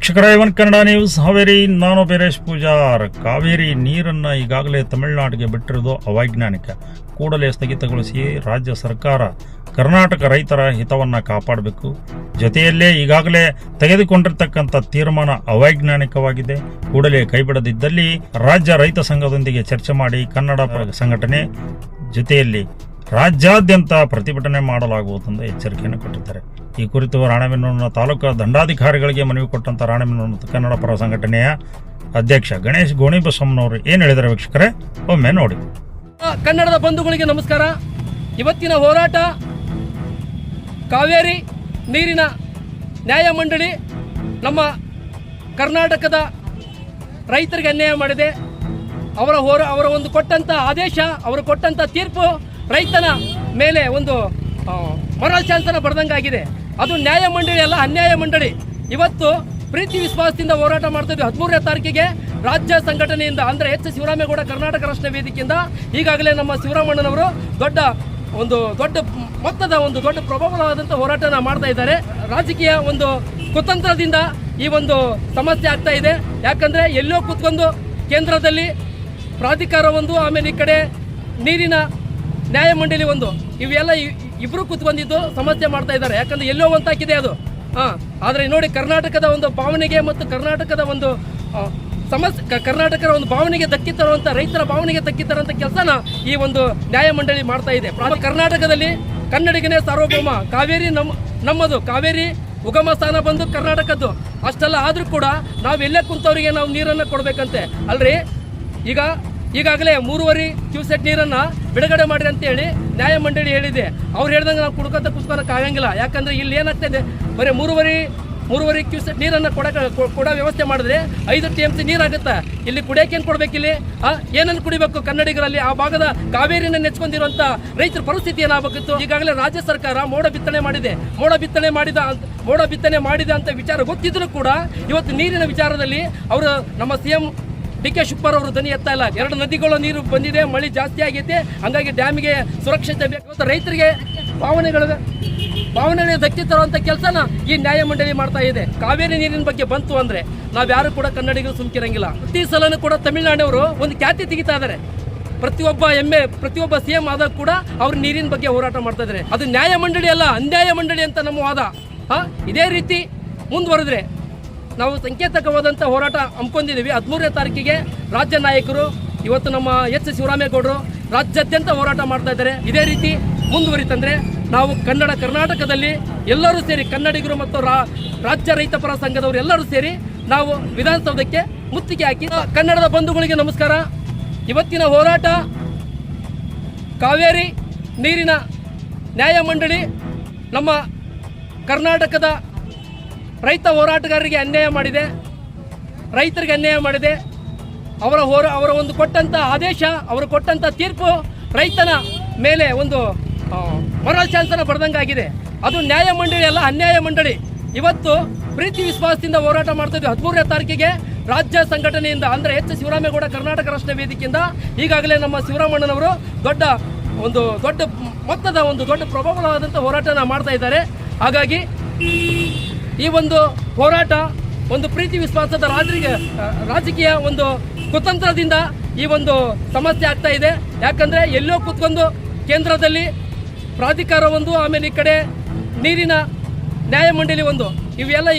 ವೀಕ್ಷಕರ ಇವನ್ ಕನ್ನಡ ನ್ಯೂಸ್ ಹಾವೇರಿ. ನಾನು ಬೀರೇಶ್ ಪೂಜಾರ್. ಕಾವೇರಿ ನೀರನ್ನು ಈಗಾಗಲೇ ತಮಿಳುನಾಡಿಗೆ ಬಿಟ್ಟಿರುವುದು ಅವೈಜ್ಞಾನಿಕ. ಕೂಡಲೇ ಸ್ಥಗಿತಗೊಳಿಸಿ ರಾಜ್ಯ ಸರ್ಕಾರ ಕರ್ನಾಟಕ ರೈತರ ಹಿತವನ್ನು ಕಾಪಾಡಬೇಕು. ಜೊತೆಯಲ್ಲೇ ಈಗಾಗಲೇ ತೆಗೆದುಕೊಂಡಿರ್ತಕ್ಕಂಥ ತೀರ್ಮಾನ ಅವೈಜ್ಞಾನಿಕವಾಗಿದೆ. ಕೂಡಲೇ ಕೈಬಿಡದಿದ್ದಲ್ಲಿ ರಾಜ್ಯ ರೈತ ಸಂಘದೊಂದಿಗೆ ಚರ್ಚೆ ಮಾಡಿ ಕನ್ನಡ ಸಂಘಟನೆ ಜೊತೆಯಲ್ಲಿ ರಾಜ್ಯಾದ್ಯಂತ ಪ್ರತಿಭಟನೆ ಮಾಡಲಾಗುವುದೆಂದು ಎಚ್ಚರಿಕೆಯನ್ನು ಕೊಟ್ಟಿದ್ದಾರೆ. ಈ ಕುರಿತು ರಾಣೆಬೆನ್ನೂರಿನ ತಾಲೂಕು ದಂಡಾಧಿಕಾರಿಗಳಿಗೆ ಮನವಿ ಕೊಟ್ಟಂತ ರಾಣೆಬೆನ್ನೂರು ಕನ್ನಡ ಪರ ಸಂಘಟನೆಯ ಅಧ್ಯಕ್ಷ ಗಣೇಶ್ ಗೋಣಿಬಸಮ್ಮನವರು ಏನು ಹೇಳಿದ್ದಾರೆ ವೀಕ್ಷಕರೇ ಒಮ್ಮೆ ನೋಡಿ. ಕನ್ನಡದ ಬಂಧುಗಳಿಗೆ ನಮಸ್ಕಾರ. ಇವತ್ತಿನ ಹೋರಾಟ ಕಾವೇರಿ ನೀರಿನ ನ್ಯಾಯ ಮಂಡಳಿ ನಮ್ಮ ಕರ್ನಾಟಕದ ರೈತರಿಗೆ ಅನ್ಯಾಯ ಮಾಡಿದೆ. ಅವರ ಒಂದು ಕೊಟ್ಟಂತ ಆದೇಶ, ಅವರು ಕೊಟ್ಟಂತ ತೀರ್ಪು ರೈತನ ಮೇಲೆ ಒಂದು ಮರಣ ಶಾಸನ ಬರೆದಂಗಾಗಿದೆ. ಅದು ನ್ಯಾಯ ಮಂಡಳಿ ಅಲ್ಲ, ಅನ್ಯಾಯ ಮಂಡಳಿ. ಇವತ್ತು ಪ್ರೀತಿ ವಿಶ್ವಾಸದಿಂದ ಹೋರಾಟ ಮಾಡ್ತಾ ಇದ್ವಿ. 13ನೇ ತಾರೀಕಿಗೆ ರಾಜ್ಯ ಸಂಘಟನೆಯಿಂದ ಅಂದರೆ ಎಚ್ ಶಿವರಾಮೇಗೌಡ ಕರ್ನಾಟಕ ರಾಷ್ಟ್ರ ವೇದಿಕೆಯಿಂದ ಈಗಾಗಲೇ ನಮ್ಮ ಶಿವರಾಮಣ್ಣನವರು ದೊಡ್ಡ ಮೊತ್ತದ ಒಂದು ದೊಡ್ಡ ಪ್ರಭಾವವಾದಂಥ ಹೋರಾಟನ ಮಾಡ್ತಾ ಇದ್ದಾರೆ. ರಾಜಕೀಯ ಒಂದು ಕುತಂತ್ರದಿಂದ ಈ ಒಂದು ಸಮಸ್ಯೆ ಆಗ್ತಾ ಇದೆ. ಯಾಕಂದರೆ ಎಲ್ಲೋ ಕೂತ್ಕೊಂಡು ಕೇಂದ್ರದಲ್ಲಿ ಪ್ರಾಧಿಕಾರ ಒಂದು, ಆಮೇಲೆ ಈ ಕಡೆ ನೀರಿನ ನ್ಯಾಯ ಮಂಡಳಿ ಒಂದು, ಇವೆಲ್ಲ ಇಬ್ಬರು ಕೂತ್ಕೊಂಡಿದ್ದು ಸಮಸ್ಯೆ ಮಾಡ್ತಾ ಇದ್ದಾರೆ. ಯಾಕಂದ್ರೆ ಎಲ್ಲೋ ಒಂತಾಗಿದೆ ಅದು. ಆದರೆ ನೋಡಿ, ಕರ್ನಾಟಕದ ಒಂದು ಭಾವನೆಗೆ ಮತ್ತು ಕರ್ನಾಟಕದ ಒಂದು ಕರ್ನಾಟಕದ ಒಂದು ಭಾವನೆಗೆ ಧಕ್ಕಿ ತರುವಂಥ, ರೈತರ ಭಾವನೆಗೆ ಧಕ್ಕಿ ತರುವಂಥ ಕೆಲಸನ ಈ ಒಂದು ನ್ಯಾಯ ಮಂಡಳಿ ಮಾಡ್ತಾ ಇದೆ. ಕರ್ನಾಟಕದಲ್ಲಿ ಕನ್ನಡಿಗನೇ ಸಾರ್ವಭೌಮ. ಕಾವೇರಿ ನಮ್ಮದು. ಕಾವೇರಿ ಉಗಮ ಸ್ಥಾನ ಬಂದು ಕರ್ನಾಟಕದ್ದು. ಅಷ್ಟೆಲ್ಲ ಆದರೂ ಕೂಡ ನಾವು ಎಲ್ಲೇ ಕುಂತವರಿಗೆ ನಾವು ನೀರನ್ನು ಕೊಡಬೇಕಂತೆ ಅಲ್ರಿ. ಈಗಾಗಲೇ 3.5 ಕ್ಯೂಸೆಟ್ ನೀರನ್ನು ಬಿಡುಗಡೆ ಮಾಡಿರಿ ಅಂತೇಳಿ ನ್ಯಾಯ ಮಂಡಳಿ ಹೇಳಿದೆ. ಅವ್ರು ಹೇಳ್ದಂಗೆ ನಾವು ಕುಡ್ಕೋಕ್ಕೆ ಆಗಂಗಿಲ್ಲ. ಯಾಕಂದರೆ ಇಲ್ಲಿ ಏನಾಗ್ತಾಯಿದೆ, ಬರೀ 3.5 ಕ್ಯೂಸೆಟ್ ನೀರನ್ನು ಕೊಡೋ ವ್ಯವಸ್ಥೆ ಮಾಡಿದ್ರೆ 5 TMC ನೀರಾಗುತ್ತೆ. ಇಲ್ಲಿ ಕುಡಿಯೋಕೇನು ಕೊಡ್ಬೇಕು? ಇಲ್ಲಿ ಏನನ್ನು ಕುಡಿಬೇಕು ಕನ್ನಡಿಗರಲ್ಲಿ? ಆ ಭಾಗದ ಕಾವೇರಿನ ನೆಚ್ಕೊಂಡಿರುವಂಥ ರೈತರ ಪರಿಸ್ಥಿತಿ ಏನಾಗಬೇಕಿತ್ತು? ಈಗಾಗಲೇ ರಾಜ್ಯ ಸರ್ಕಾರ ಮೋಡ ಬಿತ್ತನೆ ಮಾಡಿದೆ ಅಂತ ವಿಚಾರ ಗೊತ್ತಿದ್ರು ಕೂಡ ಇವತ್ತು ನೀರಿನ ವಿಚಾರದಲ್ಲಿ ಅವರು ನಮ್ಮ CM DK ಶಿವಕುಮಾರ್ ಅವರು ಧ್ವನಿ ಎತ್ತಾ ಇಲ್ಲ. 2 ನದಿಗಳು ನೀರು ಬಂದಿದೆ, ಮಳೆ ಜಾಸ್ತಿ ಆಗೈತೆ, ಹಂಗಾಗಿ ಡ್ಯಾಮಿಗೆ ಸುರಕ್ಷತೆ ಬೇಕು. ರೈತರಿಗೆ ಭಾವನೆಗಳಿಗೆ ಧಕ್ಕಿ ತರುವಂಥ ಕೆಲಸನ ಈ ನ್ಯಾಯ ಮಂಡಳಿ ಮಾಡ್ತಾ ಇದೆ. ಕಾವೇರಿ ನೀರಿನ ಬಗ್ಗೆ ಬಂತು ಅಂದರೆ ನಾವ್ಯಾರು ಕೂಡ ಕನ್ನಡಿಗರು ಸುಮ್ಕಿರಂಗಿಲ್ಲ. ಪ್ರತಿ ಸಲನೂ ಕೂಡ ತಮಿಳುನಾಡಿನವರು ಒಂದು ಖ್ಯಾತಿ ತೆಗಿತಾ ಇದ್ದಾರೆ. ಪ್ರತಿಯೊಬ್ಬ CM ಆದಾಗ ಕೂಡ ಅವ್ರು ನೀರಿನ ಬಗ್ಗೆ ಹೋರಾಟ ಮಾಡ್ತಾ ಇದ್ದಾರೆ. ಅದು ನ್ಯಾಯ ಮಂಡಳಿ ಅಲ್ಲ, ಅನ್ಯಾಯ ಮಂಡಳಿ ಅಂತ ನಮ್ಮ ವಾದ. ಇದೇ ರೀತಿ ಮುಂದುವರೆದ್ರೆ ನಾವು ಸಂಕೇತಕವಾದಂಥ ಹೋರಾಟ ಹಮ್ಮಿಕೊಂಡಿದ್ದೀವಿ. 13ನೇ ತಾರೀಕಿಗೆ ರಾಜ್ಯ ನಾಯಕರು, ಇವತ್ತು ನಮ್ಮ ಎಚ್ ಶಿವರಾಮೇಗೌಡರು ರಾಜ್ಯಾದ್ಯಂತ ಹೋರಾಟ ಮಾಡ್ತಾ ಇದ್ದಾರೆ. ಇದೇ ರೀತಿ ಮುಂದುವರಿತಂದರೆ ನಾವು ಕರ್ನಾಟಕದಲ್ಲಿ ಎಲ್ಲರೂ ಸೇರಿ, ಕನ್ನಡಿಗರು ಮತ್ತು ರಾಜ್ಯ ರೈತ ಪರ ಸಂಘದವರು ಎಲ್ಲರೂ ಸೇರಿ ನಾವು ವಿಧಾನಸೌಧಕ್ಕೆ ಮುತ್ತಿಗೆ ಹಾಕಿ. ಕನ್ನಡದ ಬಂಧುಗಳಿಗೆ ನಮಸ್ಕಾರ. ಇವತ್ತಿನ ಹೋರಾಟ ಕಾವೇರಿ ನೀರಿನ ನ್ಯಾಯ ಮಂಡಳಿ ನಮ್ಮ ಕರ್ನಾಟಕದ ರೈತ ಹೋರಾಟಗಾರರಿಗೆ ಅನ್ಯಾಯ ಮಾಡಿದೆ, ರೈತರಿಗೆ ಅನ್ಯಾಯ ಮಾಡಿದೆ. ಅವರ ಒಂದು ಕೊಟ್ಟಂಥ ಆದೇಶ, ಅವರು ಕೊಟ್ಟಂಥ ತೀರ್ಪು ರೈತನ ಮೇಲೆ ಒಂದು ಮರಣ ಶಾಸನ ಬರೆದಂಗಾಗಿದೆ. ಅದು ನ್ಯಾಯ ಮಂಡಳಿ ಅಲ್ಲ, ಅನ್ಯಾಯ ಮಂಡಳಿ. ಇವತ್ತು ಪ್ರೀತಿ ವಿಶ್ವಾಸದಿಂದ ಹೋರಾಟ ಮಾಡ್ತಾ ಇದ್ವಿ. 13ನೇ ತಾರೀಕಿಗೆ ರಾಜ್ಯ ಸಂಘಟನೆಯಿಂದ ಅಂದರೆ ಎಚ್ ಶಿವರಾಮೇಗೌಡ ಕರ್ನಾಟಕ ರಾಷ್ಟ್ರ ವೇದಿಕೆಯಿಂದ ಈಗಾಗಲೇ ನಮ್ಮ ಶಿವರಾಮಣ್ಣನವರು ದೊಡ್ಡ ಮೊತ್ತದ ಒಂದು ದೊಡ್ಡ ಪ್ರಭಾವವಾದಂಥ ಹೋರಾಟನ ಮಾಡ್ತಾ ಇದ್ದಾರೆ. ಹಾಗಾಗಿ ಈ ಒಂದು ಹೋರಾಟ ಒಂದು ಪ್ರೀತಿ ವಿಶ್ವಾಸದ ರಾಜಕೀಯ ಒಂದು ಕುತಂತ್ರದಿಂದ ಈ ಒಂದು ಸಮಸ್ಯೆ ಆಗ್ತಾ ಇದೆ. ಯಾಕಂದರೆ ಎಲ್ಲೋ ಕೂತ್ಕೊಂಡು ಕೇಂದ್ರದಲ್ಲಿ ಪ್ರಾಧಿಕಾರ ಒಂದು, ಆಮೇಲೆ ಈ ಕಡೆ ನೀರಿನ ನ್ಯಾಯ ಮಂಡಳಿ ಒಂದು, ಇವೆಲ್ಲ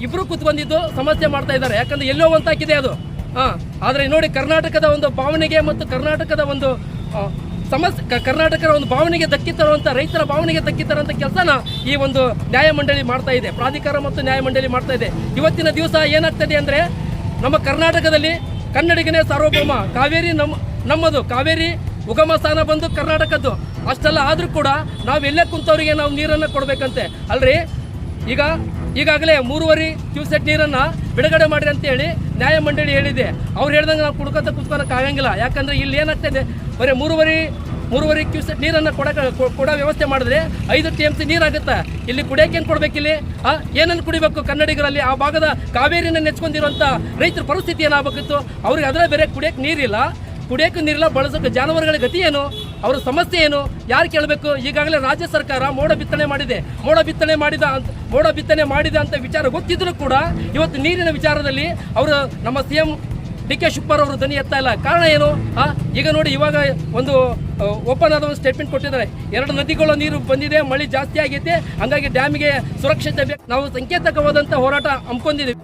ಇಬ್ಬರು ಕೂತ್ಕೊಂಡಿದ್ದು ಸಮಸ್ಯೆ ಮಾಡ್ತಾ ಇದ್ದಾರೆ. ಯಾಕಂದರೆ ಎಲ್ಲೋ ಒಂತಾಗಿದೆ ಅದು. ಆದರೆ ನೋಡಿ, ಕರ್ನಾಟಕದ ಒಂದು ಭಾವನೆಗೆ ಮತ್ತು ಕರ್ನಾಟಕದ ಒಂದು ಕರ್ನಾಟಕದ ಒಂದು ಭಾವನೆಗೆ ಧಕ್ಕಿ ತರುವಂಥ, ರೈತರ ಭಾವನೆಗೆ ಧಕ್ಕಿ ತರುವಂಥ ಕೆಲಸನ ಈ ಒಂದು ನ್ಯಾಯ ಮಂಡಳಿ ಮಾಡ್ತಾ ಇದೆ. ಪ್ರಾಧಿಕಾರ ಮತ್ತು ನ್ಯಾಯ ಮಂಡಳಿ ಮಾಡ್ತಾ ಇದೆ. ಇವತ್ತಿನ ದಿವಸ ಏನಾಗ್ತದೆ ಅಂದರೆ ನಮ್ಮ ಕರ್ನಾಟಕದಲ್ಲಿ ಕನ್ನಡಿಗನೇ ಸಾರ್ವಭೌಮ. ಕಾವೇರಿ ನಮ್ಮದು. ಕಾವೇರಿ ಉಗಮ ಸ್ಥಾನ ಬಂದು ಕರ್ನಾಟಕದ್ದು. ಅಷ್ಟೆಲ್ಲ ಆದರೂ ಕೂಡ ನಾವು ಎಲ್ಲೇ ಕುಂತವರಿಗೆ ನಾವು ನೀರನ್ನು ಕೊಡಬೇಕಂತೆ ಅಲ್ರಿ. ಈಗಾಗಲೇ 3.5 ಕ್ಯೂಸೆಟ್ ನೀರನ್ನು ಬಿಡುಗಡೆ ಮಾಡಿರಿ ಅಂತೇಳಿ ನ್ಯಾಯ ಮಂಡಳಿ ಹೇಳಿದೆ. ಅವ್ರು ಹೇಳ್ದಂಗೆ ನಾವು ಕುಡ್ಕೋಕ್ಕೆ ಆಗಂಗಿಲ್ಲ. ಯಾಕಂದರೆ ಇಲ್ಲಿ ಏನಾಗ್ತಾಯಿದೆ, ಬರೀ 3.5 ಕ್ಯೂಸೆಟ್ ನೀರನ್ನು ಕೊಡೋ ವ್ಯವಸ್ಥೆ ಮಾಡಿದ್ರೆ 5 TMC ನೀರಾಗುತ್ತೆ. ಇಲ್ಲಿ ಕುಡಿಯೋಕೇನು ಕೊಡ್ಬೇಕು? ಇಲ್ಲಿ ಏನನ್ನು ಕುಡಿಬೇಕು ಕನ್ನಡಿಗರಲ್ಲಿ? ಆ ಭಾಗದ ಕಾವೇರಿನ ನೆಚ್ಕೊಂಡಿರುವಂಥ ರೈತರ ಪರಿಸ್ಥಿತಿ ಏನಾಗಬೇಕಿತ್ತು? ಅವ್ರಿಗೆ ಅದರ ಬೇರೆ ಕುಡಿಯೋಕ್ಕೆ ನೀರಿಲ್ಲ, ಬಳಸೋಕ್ಕೆ ಜಾನುವಾರುಗಳ ಗತಿ ಏನು? ಅವರ ಸಮಸ್ಯೆ ಏನು, ಯಾರು ಕೇಳಬೇಕು? ಈಗಾಗಲೇ ರಾಜ್ಯ ಸರ್ಕಾರ ಮೋಡ ಬಿತ್ತನೆ ಮಾಡಿದೆ. ಮೋಡ ಬಿತ್ತನೆ ಮಾಡಿದ ಅಂತ ವಿಚಾರ ಗೊತ್ತಿದ್ರೂ ಕೂಡ ಇವತ್ತು ನೀರಿನ ವಿಚಾರದಲ್ಲಿ ಅವರು ನಮ್ಮ CM DK ಶಿವಕುಮಾರ್ ಅವರು ಧ್ವನಿ ಎತ್ತಾ ಇಲ್ಲ. ಕಾರಣ ಏನು? ಈಗ ನೋಡಿ, ಇವಾಗ ಒಂದು ಓಪನ್ ಆದ ಒಂದು ಸ್ಟೇಟ್ಮೆಂಟ್ ಕೊಟ್ಟಿದ್ದಾರೆ. 2 ನದಿಗಳ ನೀರು ಬಂದಿದೆ, ಮಳೆ ಜಾಸ್ತಿ ಆಗೈತೆ, ಹಂಗಾಗಿ ಡ್ಯಾಮಿಗೆ ಸುರಕ್ಷತೆ ಬೇಕು. ನಾವು ಸಂಕೇತಕವಾದಂಥ ಹೋರಾಟ ಹಮ್ಮಿಕೊಂಡಿದ್ದೀವಿ.